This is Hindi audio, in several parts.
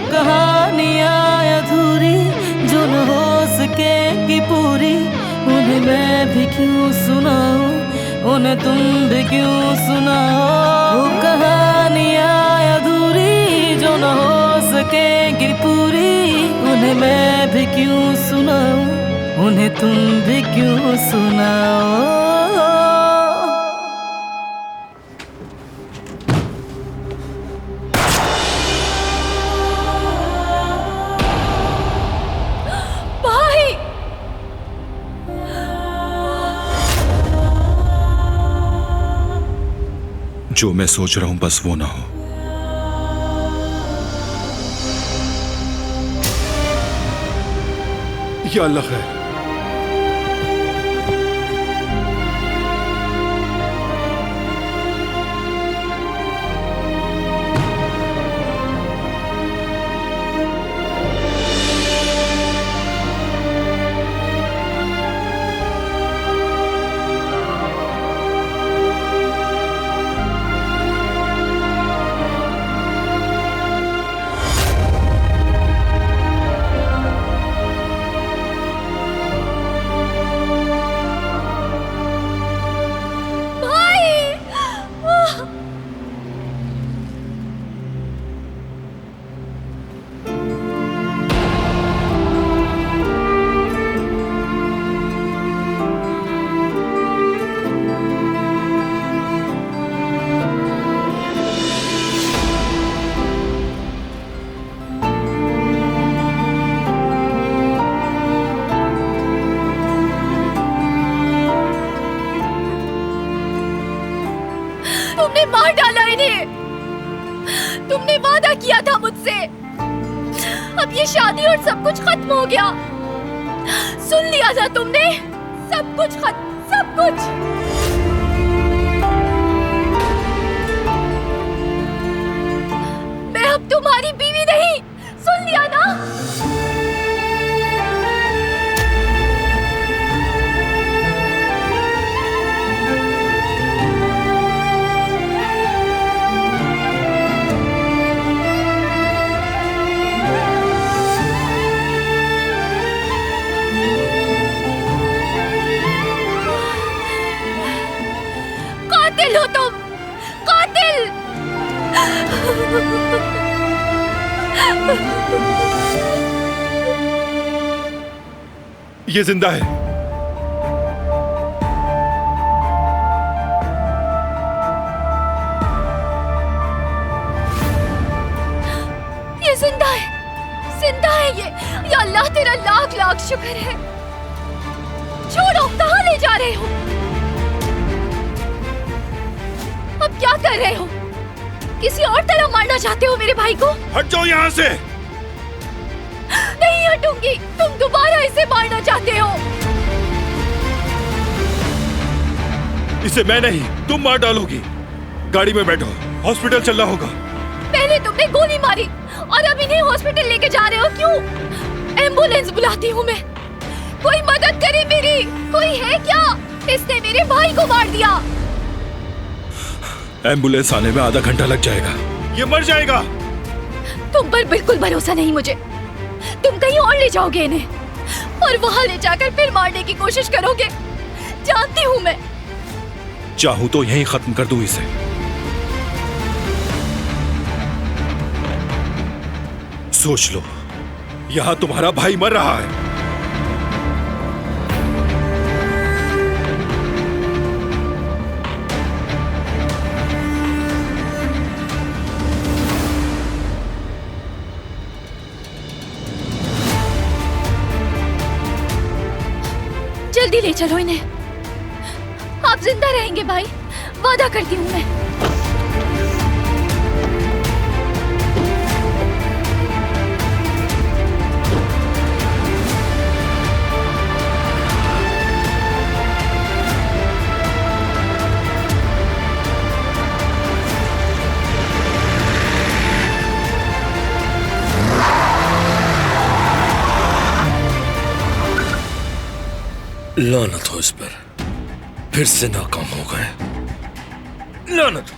कहानियाँ अधूरी जो न हो सकेगी पूरी, उन्हें मैं भी क्यों सुनाऊं, उन्हें तुम भी क्यों सुनाओ। वो कहानियाँ अधूरी जो न हो सकेगी पूरी, उन्हें मैं भी क्यों सुनाऊं, उन्हें तुम भी क्यों सुनाओ। जो मैं सोच रहा हूं बस वो ना हो। या अल्लाह खैर। तुमने मार डाला इन्हें। तुमने वादा किया था मुझसे, अब ये शादी और सब कुछ खत्म हो गया। सुन लिया था तुमने, सब कुछ खत्म, सब कुछ। मैं अब तुम्हारी बीवी नहीं, सुन लिया ना। कातिल हो तुम, कातिल। ये जिंदा है। ये जिंदा है, जिंदा है ये। या अल्लाह तेरा लाख लाख शुक्र है। छोड़ो, कहाँ ले जा रहे हो? अब क्या कर रहे हो? किसी और तरह मारना चाहते हो मेरे भाई को? हट जाओ यहाँ से। नहीं हटूंगी, तुम दोबारा इसे मारना चाहते हो। इसे मैं नहीं, तुम मार डालोगी। गाड़ी में बैठो, हॉस्पिटल चलना होगा। पहले तुमने गोली मारी और अब इन्हें हॉस्पिटल लेके जा रहे हो, क्यों? एम्बुलेंस बुलाती हूँ मैं। कोई मदद करे मेरी, कोई है क्या? इसने मेरे भाई को मार दिया। एम्बुलेंस आने में आधा घंटा लग जाएगा। ये मर जाएगा। तुम पर बिल्कुल भरोसा नहीं मुझे। तुम कहीं और ले जाओगे इन्हें और वहां ले जाकर फिर मारने की कोशिश करोगे। जानती हूँ मैं। चाहूं तो यहीं खत्म कर दूं इसे। सोच लो, यहां तुम्हारा भाई मर रहा है। जल्दी ले चलो इन्हें। आप जिंदा रहेंगे भाई, वादा करती हूँ मैं। लानत हो इस पर, फिर से नाकाम हो गए। लानत हो।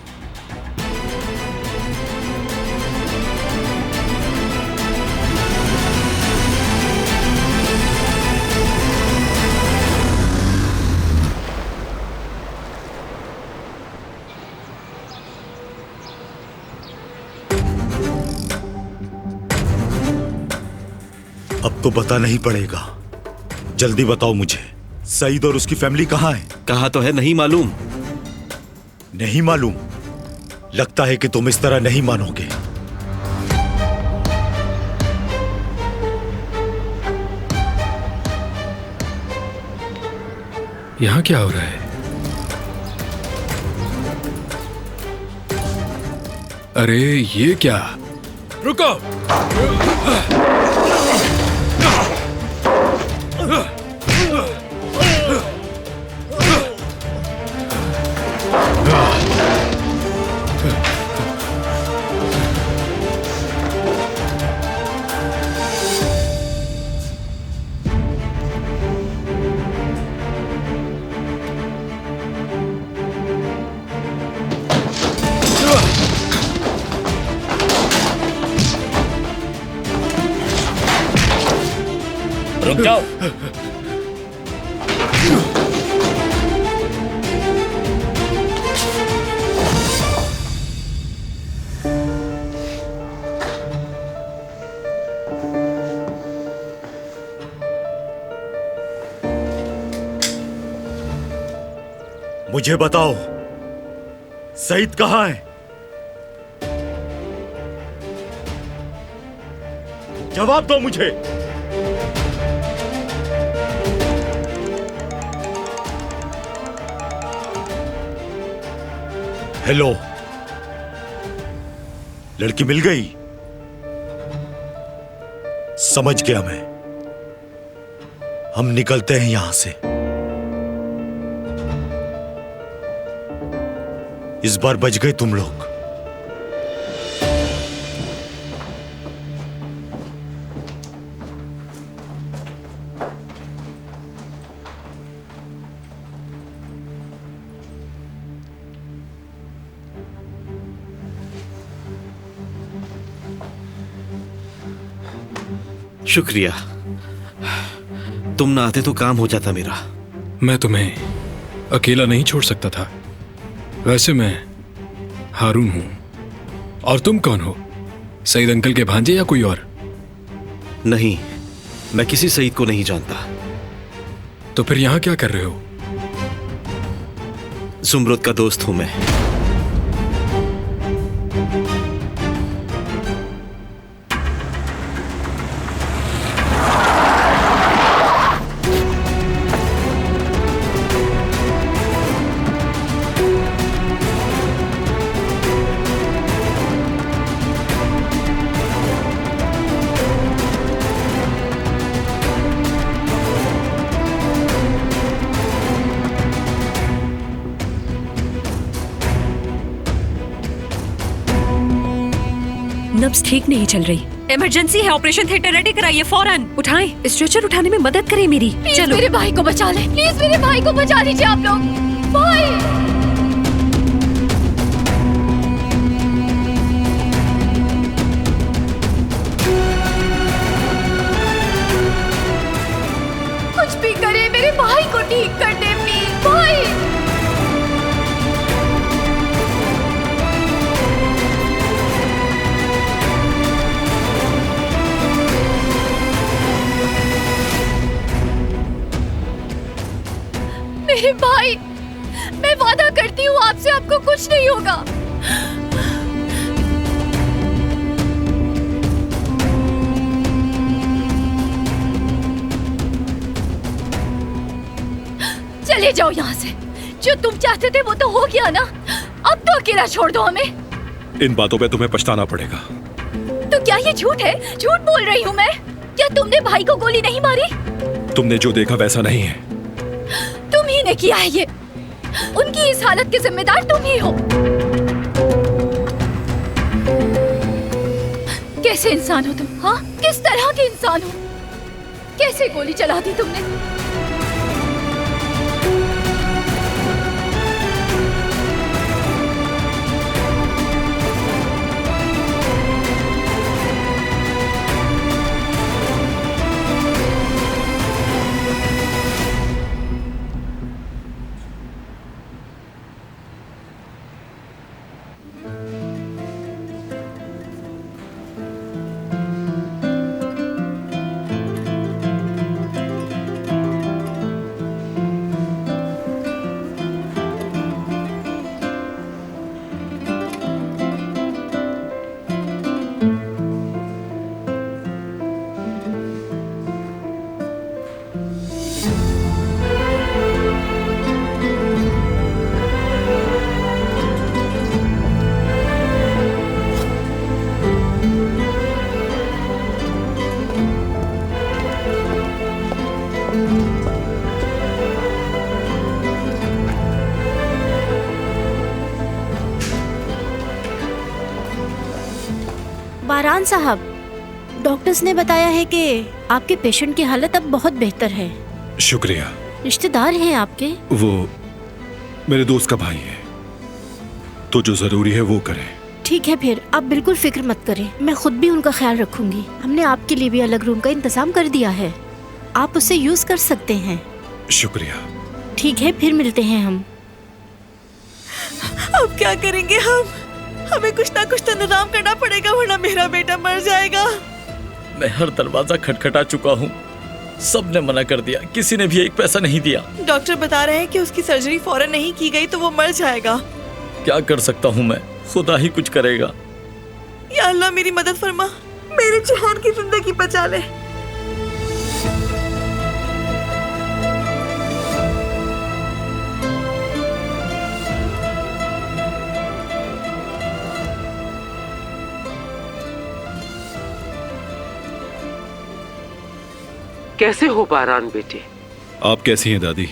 अब तो बताना ही पड़ेगा। जल्दी बताओ मुझे, सईद और उसकी फैमिली कहाँ है? कहा तो है नहीं मालूम। नहीं मालूम? लगता है कि तुम इस तरह नहीं मानोगे। यहां क्या हो रहा है? अरे ये क्या? रुको। रुक जाओ। मुझे बताओ, सईद कहाँ है? जवाब दो मुझे। हेलो, लड़की मिल गई? समझ गया मैं। हम निकलते हैं यहां से। इस बार बच गए तुम लोग। शुक्रिया, तुम ना आते तो काम हो जाता मेरा। मैं तुम्हें अकेला नहीं छोड़ सकता था। वैसे मैं हारून हूं। और तुम कौन हो? सईद अंकल के भांजे या कोई और? नहीं, मैं किसी सईद को नहीं जानता। तो फिर यहां क्या कर रहे हो? जुमरुद का दोस्त हूं मैं। नब्ज ठीक नहीं चल रही। इमरजेंसी है, ऑपरेशन थिएटर रेडी कराइए फौरन। उठाएं, स्ट्रेचर उठाने में मदद करें मेरी। चलो मेरे भाई को बचा ले, प्लीज मेरे भाई को बचा लीजिए आप लोग। भाई कुछ भी करे, मेरे भाई को ठीक कर दे प्लीज। भाई मेरे भाई, मैं वादा करती हूँ आपसे, आपको कुछ नहीं होगा। चले जाओ यहाँ से। जो तुम चाहते थे वो तो हो गया ना, अब तो अकेला छोड़ दो हमें। इन बातों पे तुम्हें पछताना पड़ेगा। तो क्या ये झूठ है? झूठ बोल रही हूँ मैं। क्या तुमने भाई को गोली नहीं मारी? तुमने जो देखा वैसा नहीं है। तुम ही ने किया है ये। उनकी इस हालत के जिम्मेदार तुम ही हो। कैसे इंसान हो तुम? हाँ, किस तरह के इंसान हो? कैसे गोली चला दी तुमने? बारान साहब, डॉक्टर्स ने बताया है कि आपके पेशेंट की हालत अब बहुत बेहतर है। शुक्रिया। रिश्तेदार हैं आपके? वो मेरे दोस्त का भाई है, तो जो जरूरी है वो करें। ठीक है, फिर आप बिल्कुल फिक्र मत करें, मैं खुद भी उनका ख्याल रखूंगी। हमने आपके लिए भी अलग रूम का इंतजाम कर दिया है, आप उसे यूज कर सकते हैं। शुक्रिया। ठीक है, फिर मिलते हैं हम। अब क्या करेंगे हम? हमें कुछ ना कुछ तो इंतजाम करना पड़ेगा, वरना मेरा बेटा मर जाएगा। मैं हर दरवाजा खटखटा चुका हूँ, सबने मना कर दिया, किसी ने भी एक पैसा नहीं दिया। डॉक्टर बता रहे हैं कि उसकी सर्जरी फौरन नहीं की गई तो वो मर जाएगा। क्या कर सकता हूँ मैं, खुदा ही कुछ करेगा। या अल्लाह मेरी मदद फरमा, मेरे जहान की जिंदगी बचा ले। कैसे हो बारान बेटे? आप कैसी हैं दादी?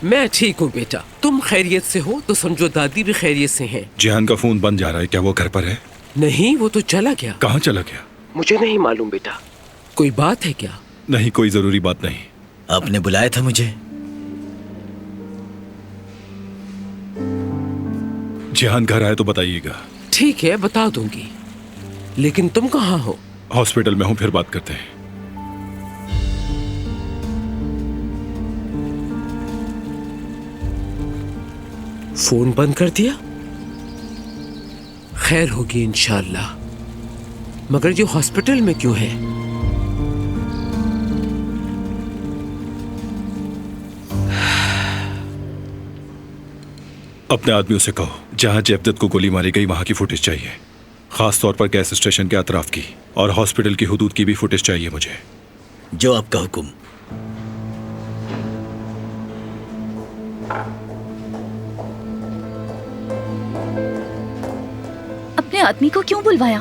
मैं ठीक हूँ बेटा, तुम खैरियत से हो तो समझो दादी भी खैरियत से हैं। जिहान का फोन बंद जा रहा है, क्या वो घर पर है? नहीं, वो तो चला गया। कहाँ चला गया? मुझे नहीं मालूम बेटा। कोई बात है क्या? नहीं, कोई जरूरी बात नहीं। आपने बुलाया था मुझे? जिहान घर आए तो बताइएगा। ठीक है, बता दूंगी, लेकिन तुम कहाँ हो? हॉस्पिटल में हूँ, फिर बात करते हैं। फोन बंद कर दिया? खैर होगी इंशाअल्लाह। मगर ये हॉस्पिटल में क्यों है? अपने आदमियों से कहो, जहां जयदत्त को गोली मारी गई वहां की फुटेज चाहिए, खास तौर पर गैस स्टेशन के अतराफ की, और हॉस्पिटल की हुदूद की भी फुटेज चाहिए मुझे। जो आपका हुक्म। अपने आदमी को क्यों बुलवाया?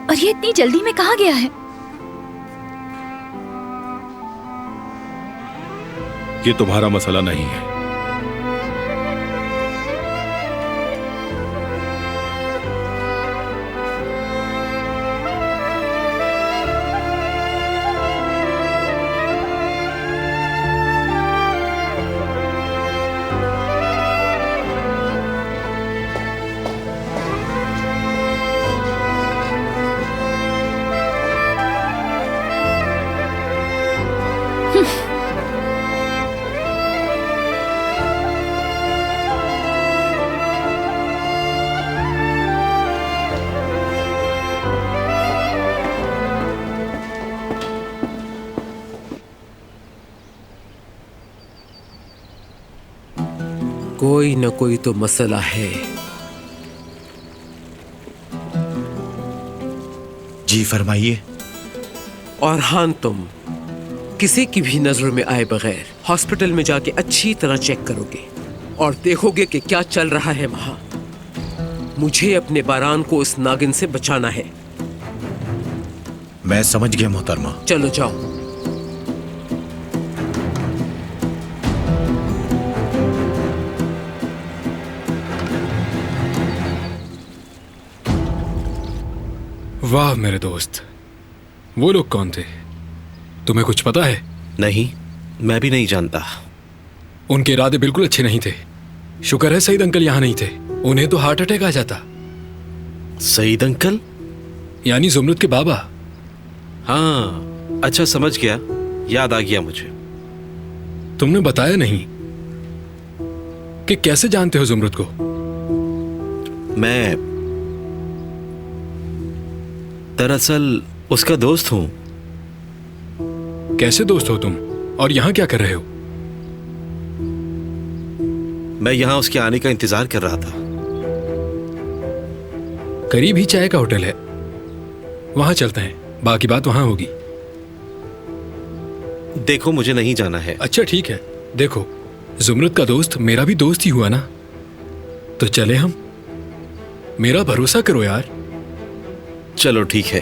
और ये इतनी जल्दी में कहाँ गया है? ये तुम्हारा मसला नहीं है। कोई न कोई तो मसला है। जी फरमाइए। और हाँ, तुम किसी की भी नजर में आए बगैर हॉस्पिटल में जाके अच्छी तरह चेक करोगे और देखोगे कि क्या चल रहा है वहां। मुझे अपने बारान को उस नागिन से बचाना है। मैं समझ गया मोहतरमा। चलो जाओ। वाह मेरे दोस्त, वो लोग कौन थे? तुम्हें कुछ पता है? नहीं, मैं भी नहीं जानता। उनके इरादे बिल्कुल अच्छे नहीं थे। शुक्र है सईद अंकल यहाँ नहीं थे, उन्हें तो हार्ट अटैक आ जाता। सईद अंकल यानी जुमरुद के बाबा। हाँ, अच्छा समझ गया, याद आ गया मुझे। तुमने बताया नहीं कि कैसे जानते हो जुमरुद को? मैं दरअसल उसका दोस्त हूं। कैसे दोस्त हो तुम, और यहां क्या कर रहे हो? मैं यहां उसके आने का इंतजार कर रहा था। करीब ही चाय का होटल है, वहां चलते हैं, बाकी बात वहां होगी। देखो, मुझे नहीं जाना है। अच्छा ठीक है, देखो जुमरुद का दोस्त मेरा भी दोस्त ही हुआ ना, तो चले हम। मेरा भरोसा करो यार। चलो ठीक है।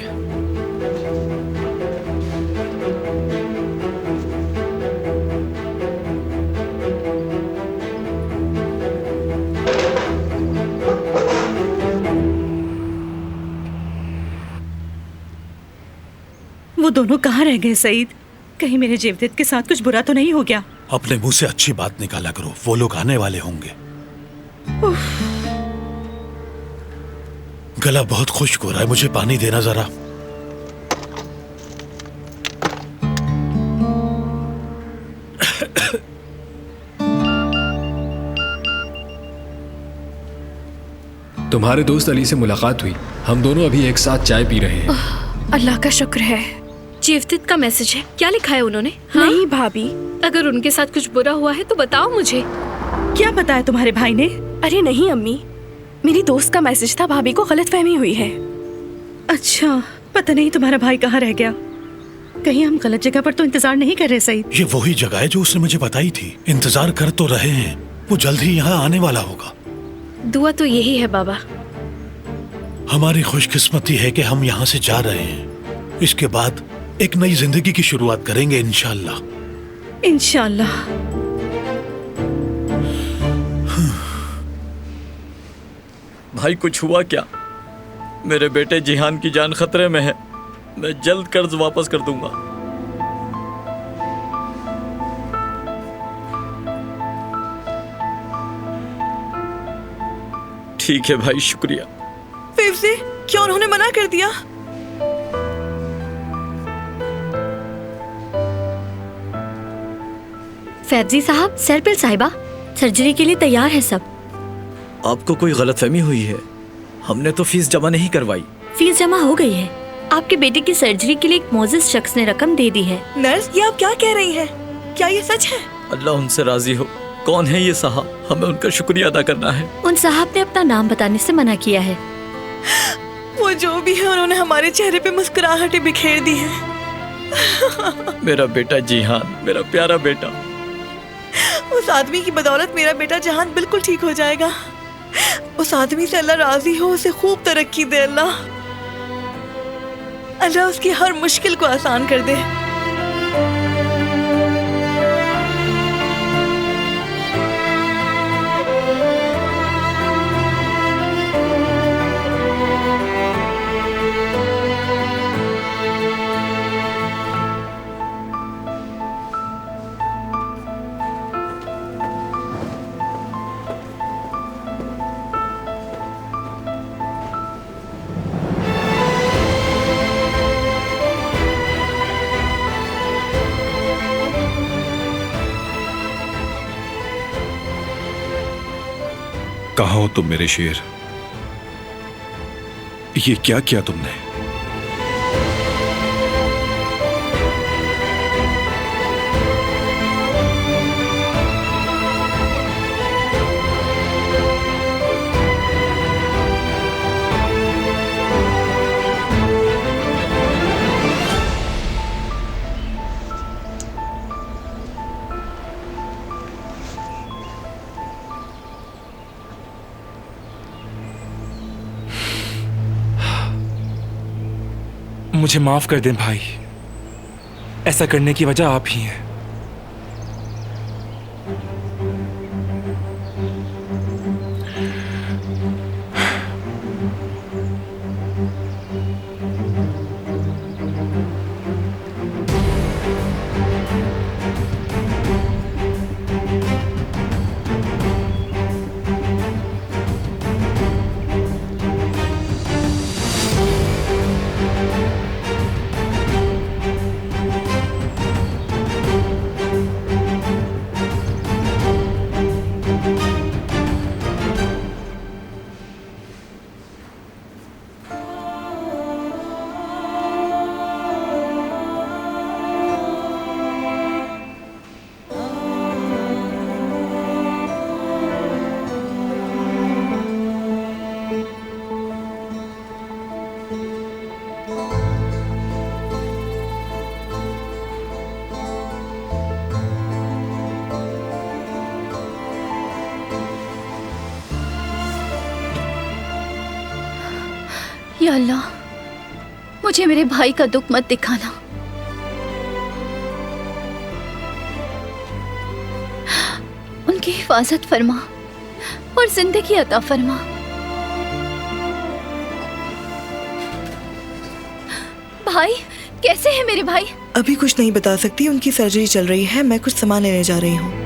वो दोनों कहाँ रह गए सईद? कहीं मेरे जेवदेत के साथ कुछ बुरा तो नहीं हो गया? अपने मुंह से अच्छी बात निकाला करो, वो लोग आने वाले होंगे। गला बहुत खुश्क हो रहा है, मुझे पानी देना जरा। तुम्हारे दोस्त अली से मुलाकात हुई, हम दोनों अभी एक साथ चाय पी रहे हैं। अल्लाह का शुक्र है। जेवदेत का मैसेज है, क्या लिखा है उन्होंने? नहीं भाभी, अगर उनके साथ कुछ बुरा हुआ है तो बताओ मुझे। क्या बताया तुम्हारे भाई ने? अरे नहीं अम्मी, मेरी दोस्त का मैसेज था, भाभी को गलतफहमी हुई है। अच्छा, पता नहीं तुम्हारा भाई कहाँ रह गया। कहीं हम गलत जगह पर तो इंतजार नहीं कर रहे सईद? ये वही जगह है जो उसने मुझे बताई थी। इंतजार कर तो रहे हैं, वो जल्द ही यहाँ आने वाला होगा। दुआ तो यही है बाबा। हमारी खुशकिस्मती है कि हम यहाँ से जा रहे हैं। इसके बाद एक नई जिंदगी की शुरुआत करेंगे इंशाल्लाह। इंशाल्लाह। भाई कुछ हुआ क्या? मेरे बेटे जिहान की जान खतरे में है। मैं जल्द कर्ज वापस कर दूंगा। ठीक है भाई, शुक्रिया। फिर से क्यों उन्होंने मना कर दिया? फैजी साहब, सरपिल साहिबा, सर्जरी के लिए तैयार है सब। आपको कोई गलतफहमी हुई है, हमने तो फीस जमा नहीं करवाई। फीस जमा हो गई है। आपके बेटे की सर्जरी के लिए एक मोजिज शख्स ने रकम दे दी है। नर्स, ये आप क्या कह रही हैं? क्या ये सच है? अल्लाह उनसे राजी हो। कौन है ये साहब? हमें उनका शुक्रिया अदा करना है। उन साहब ने अपना नाम बताने से मना किया है। वो जो भी है, उन्होंने हमारे चेहरे पे मुस्कुराहटें बिखेर दी हैं। मेरा बेटा जिहान, मेरा प्यारा बेटा। उस आदमी की बदौलत मेरा बेटा जहान बिल्कुल ठीक हो जाएगा। उस आदमी से अल्लाह राजी हो, उसे खूब तरक्की दे अल्लाह। अल्लाह उसकी हर मुश्किल को आसान कर दे। कहाँ हो तुम मेरे शेर? ये क्या किया तुमने? मुझे माफ कर दें भाई, ऐसा करने की वजह आप ही हैं। या अल्लाह, मुझे मेरे भाई का दुख मत दिखाना। उनकी हिफाजत फरमा और जिंदगी अता फरमा। भाई कैसे है मेरे भाई? अभी कुछ नहीं बता सकती, उनकी सर्जरी चल रही है, मैं कुछ सामान लेने जा रही हूँ।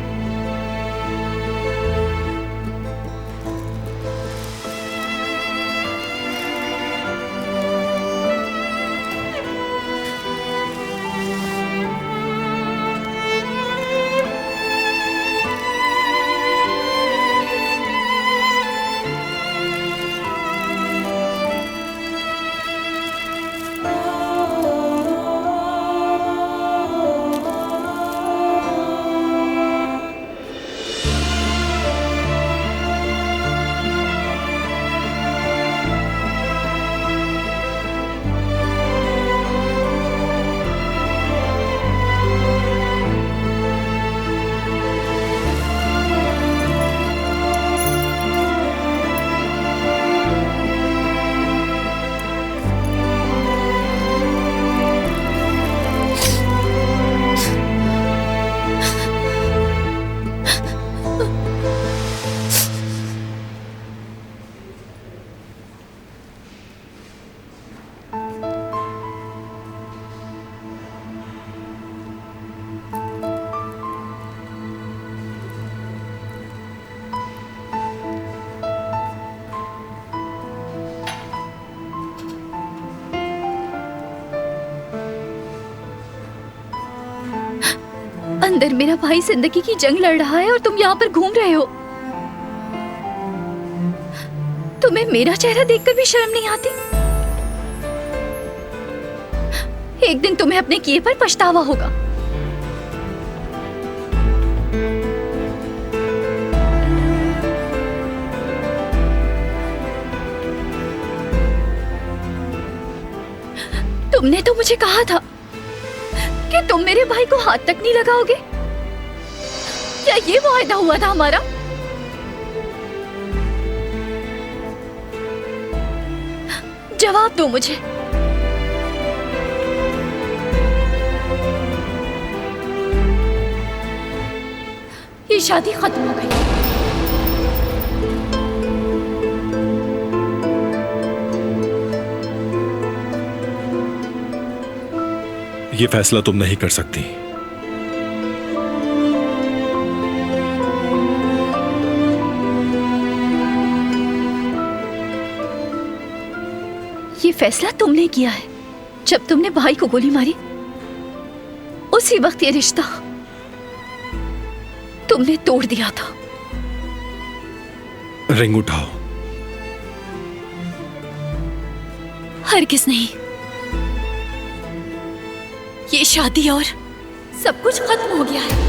अंदर मेरा भाई जिंदगी की जंग लड़ रहा है और तुम यहाँ पर घूम रहे हो। तुम्हें मेरा चेहरा देखकर भी शर्म नहीं आती? एक दिन तुम्हें अपने किए पर पछतावा होगा। तुमने तो मुझे कहा था कि तुम मेरे भाई को हाथ तक नहीं लगाओगे। क्या ये वायदा हुआ था हमारा? जवाब दो मुझे। ये शादी खत्म हो गई। ये फैसला तुम नहीं कर सकती। ये फैसला तुमने किया है। जब तुमने भाई को गोली मारी उसी वक्त ये रिश्ता तुमने तोड़ दिया था। रिंग उठाओ। हरगिज़ नहीं। ये शादी और सब कुछ खत्म हो गया है।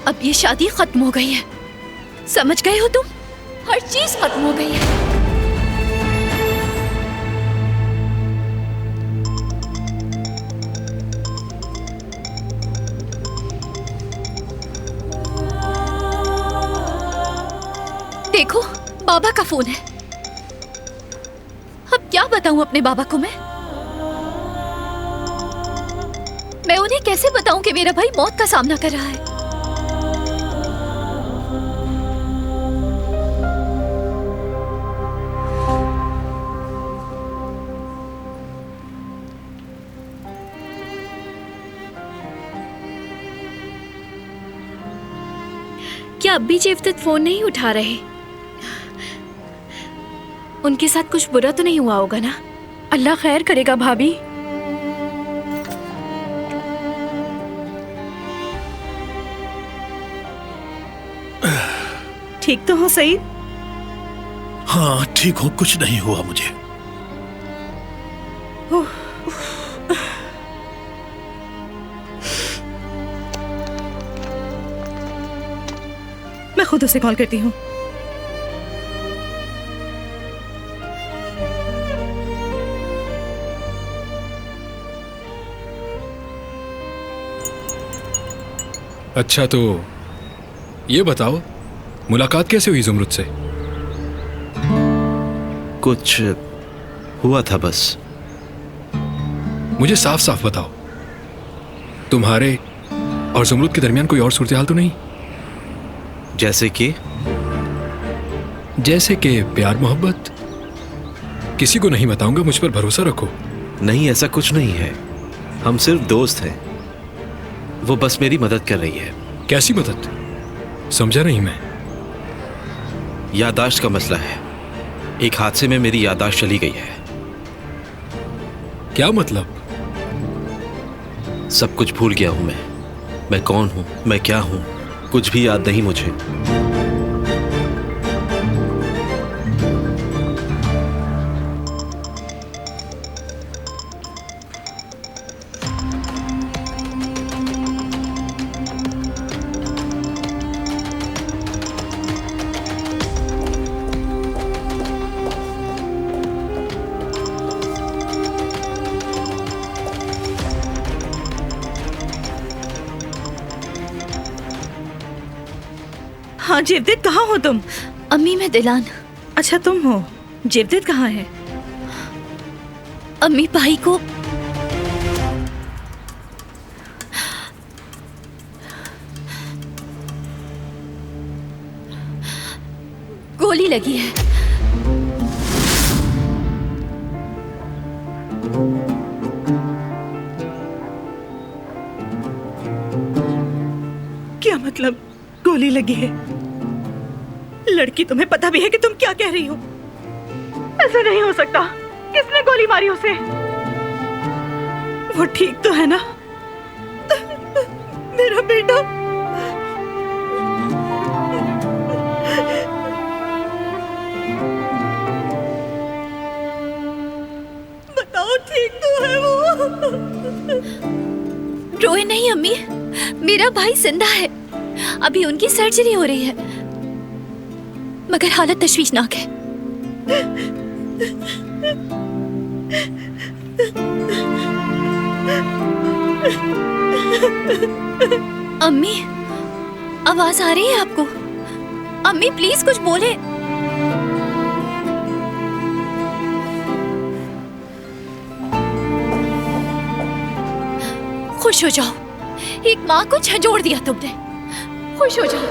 अब ये शादी खत्म हो गई है। समझ गए हो तुम? हर चीज खत्म हो गई है। देखो, बाबा का फोन है। अब क्या बताऊं अपने बाबा को मैं उन्हें कैसे बताऊं कि मेरा भाई मौत का सामना कर रहा है? क्या अब भी जेवदत फोन नहीं उठा रहे? उनके साथ कुछ बुरा तो नहीं हुआ होगा ना? अल्लाह खैर करेगा भाभी। ठीक तो हो सईद? हाँ ठीक हूँ, कुछ नहीं हुआ मुझे। मैं खुद उसे कॉल करती हूँ। अच्छा तो ये बताओ, मुलाकात कैसे हुई ज़ुमरुद से? कुछ हुआ था बस। मुझे साफ साफ बताओ, तुम्हारे और ज़मरूद के दरमियान कोई और सूरत हाल तो नहीं? जैसे कि प्यार मोहब्बत? किसी को नहीं बताऊंगा, मुझ पर भरोसा रखो। नहीं, ऐसा कुछ नहीं है। हम सिर्फ दोस्त हैं। वो बस मेरी मदद कर रही है। कैसी मदद? समझा नहीं मैं। याददाश्त का मसला है। एक हादसे में मेरी याददाश्त चली गई है। क्या मतलब? सब कुछ भूल गया हूं मैं कौन हूं, मैं क्या हूं, कुछ भी याद नहीं मुझे। हाँ जेवदेद, कहाँ हो तुम? अम्मी, मैं दिलान। अच्छा तुम हो। जेवदेद कहाँ है? अम्मी, भाई को गोली लगी है। क्या मतलब गोली लगी है? लड़की, तुम्हें पता भी है कि तुम क्या कह रही हो? ऐसा नहीं हो सकता। किसने गोली मारी उसे? वो ठीक तो है ना? मेरा बेटा। बताओ, ठीक तो है वो? रोए नहीं अम्मी, मेरा भाई जिंदा है। अभी उनकी सर्जरी हो रही है, मगर हालत तशवीशनाक है। अम्मी, आवाज आ रही है आपको? अम्मी प्लीज कुछ बोले। खुश हो जाओ, एक माँ को झंझोड़ दिया तुमने। खुश हो जाओ।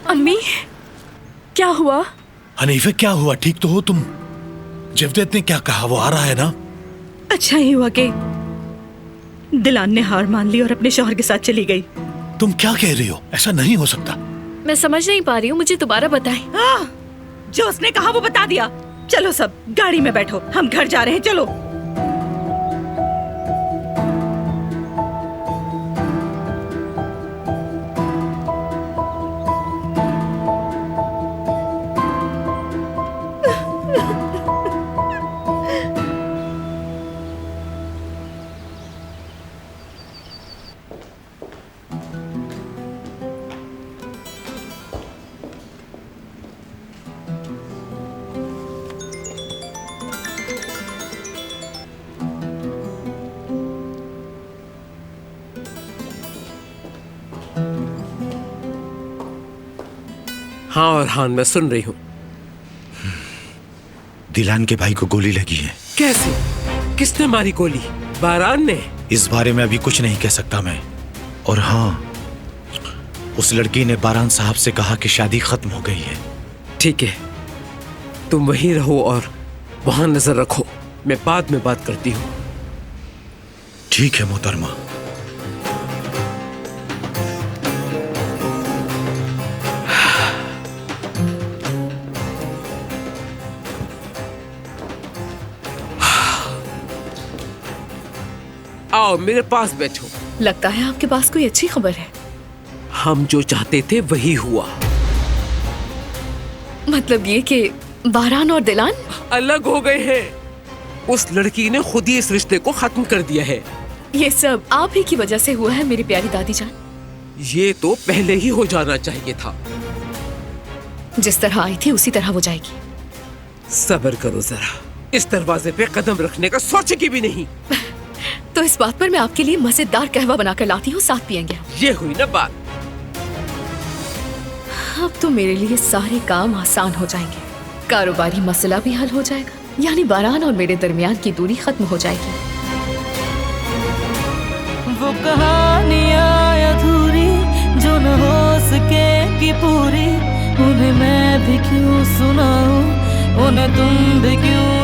अम्मी, क्या हुआ? हनीफे, क्या हुआ? ठीक तो हो तुम? जेवदेद ने क्या कहा? वो आ रहा है ना? अच्छा ही हुआ कि दिलान ने हार मान ली और अपने शौहर के साथ चली गई। तुम क्या कह रही हो? ऐसा नहीं हो सकता। मैं समझ नहीं पा रही हूँ, मुझे दोबारा बताएं। जो उसने कहा वो बता दिया। चलो सब गाड़ी में बैठो, हम घर जा रहे हैं। चलो। हाँ और हाँ, मैं सुन रही हूँ। दिलान के भाई को गोली लगी है। कैसे? किसने मारी गोली? बारान ने? इस बारे में अभी कुछ नहीं कह सकता मैं। और हाँ, उस लड़की ने बारान साहब से कहा कि शादी खत्म हो गई है। ठीक है, तुम वहीं रहो और वहां नजर रखो। मैं बाद में बात करती हूँ। ठीक है मोहतरमा। आओ मेरे पास बैठो। लगता है आपके पास कोई अच्छी खबर है। हम जो चाहते थे वही हुआ। मतलब ये कि बारान और दिलान अलग हो गए हैं। उस लड़की ने खुद ही इस रिश्ते को खत्म कर दिया है। ये सब आप ही की वजह से हुआ है मेरी प्यारी दादी जान। ये तो पहले ही हो जाना चाहिए था। जिस तरह आई थी उसी तरह वो जाएगी। सब्र करो जरा, इस दरवाजे पे कदम रखने का सोचेगी भी नहीं। तो इस बात पर मैं आपके लिए मजेदार कहवा बनाकर लाती हूँ, साथ पियेंगे। ये हुई ना बात। अब तो मेरे लिए सारे काम आसान हो जाएंगे, कारोबारी मसला भी हल हो जाएगा, यानी बारान और मेरे दरमियान की दूरी खत्म हो जाएगी। वो कहानियाँ अधूरी जो न हो सके कि पूरी, उन्हें मैं भी क्यों सुनाऊं, उन्हें तुम भी क्यों